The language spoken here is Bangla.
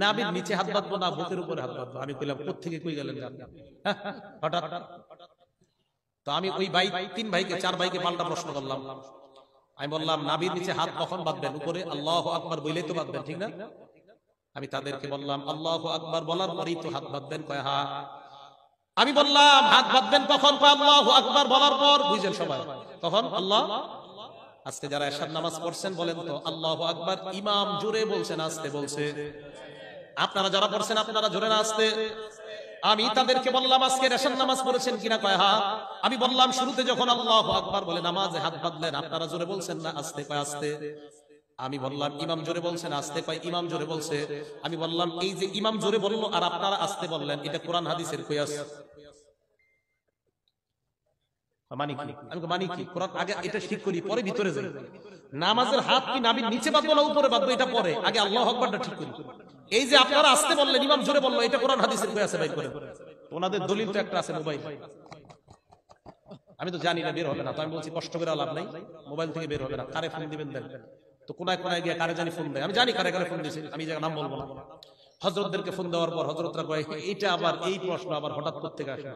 নাবির নিচে হাত বাঁধবো না বুকের উপরে হাত বাঁধবো। আমি কইলাম কোত্থেকে কই গেলেন হঠাৎ? তো আমি ওই ভাই 3 ভাইকে 4 ভাইকে পাল্টা প্রশ্ন করলাম। আমি বললাম নাবির নিচে হাত কখন বাঁধবেন? উপরে আল্লাহু আকবার বলেই তো বাঁধবেন, ঠিক না? আমি তাদেরকে বললাম আল্লাহু আকবার বলার পরেই তো হাত বাঁধবেন। কয় হ্যাঁ। আমি বললাম হাত বাঁধবেন কখন? কয় আল্লাহু আকবার বলার পর। বুঝেন সবাই কখন? আল্লাহ। আজকে যারা এশার নামাজ পড়ছেন বলেন তো আল্লাহু আকবার ইমাম জোরে বলছেন আস্তে বলছে? আপনারা যারা পড়ছেন আপনারা জোরে না আস্তে? আমি তাদেরকে বললাম আজকে এশার নামাজ পড়েছেন কিনা? কয় হ্যাঁ। আমি বললাম শুরুতে যখন আল্লাহু আকবার বলে নামাজে হাত বাঁধলেন আপনারা জোরে বলছেন না আস্তে? কয় আস্তে। আমি বললাম ইমাম জোরে বলছেন আস্তে? কয় ইমাম জোরে বলছে। আমি বললাম এই যে ইমাম জোরে বললো আর আপনারা আস্তে বললেন, এটা কোরআন হাদিসের কইয়াস? মানি কি? আমি মানি কি? কোরআন আগে এটা ঠিক করি পরে ভিতরে যাই। নামাজের হাত কি নাবির নিচে বাঁধবো না উপরে বাঁধবো এটা পরে, আগে আল্লাহু আকবারটা ঠিক করি। এই যে আপনারা আস্তে বললেন ইমাম জোরে বললো, এটা কোরআন হাদিসের কই আছে? ভাই করে ওনাদের দলিল তো একটা আছে মোবাইল। আমি তো জানি না, বের হবে না। তো আমি বলছি কষ্ট করে লাভ নাই, মোবাইল থেকে বের হবে না। কারে ফোন দিবেন দেন। তো কোনায় কোনায় গিয়ে কারে জানি ফোন দেয়, আমি জানি কারে কারে ফোন দিয়েছে, আমি জায়গা নাম বলবো না। হযরতদেরকে ফোন দেওয়ার পর হযরতরা কয় এইটা আবার এই প্রশ্ন আবার হঠাৎ কোত্থেকে আসে?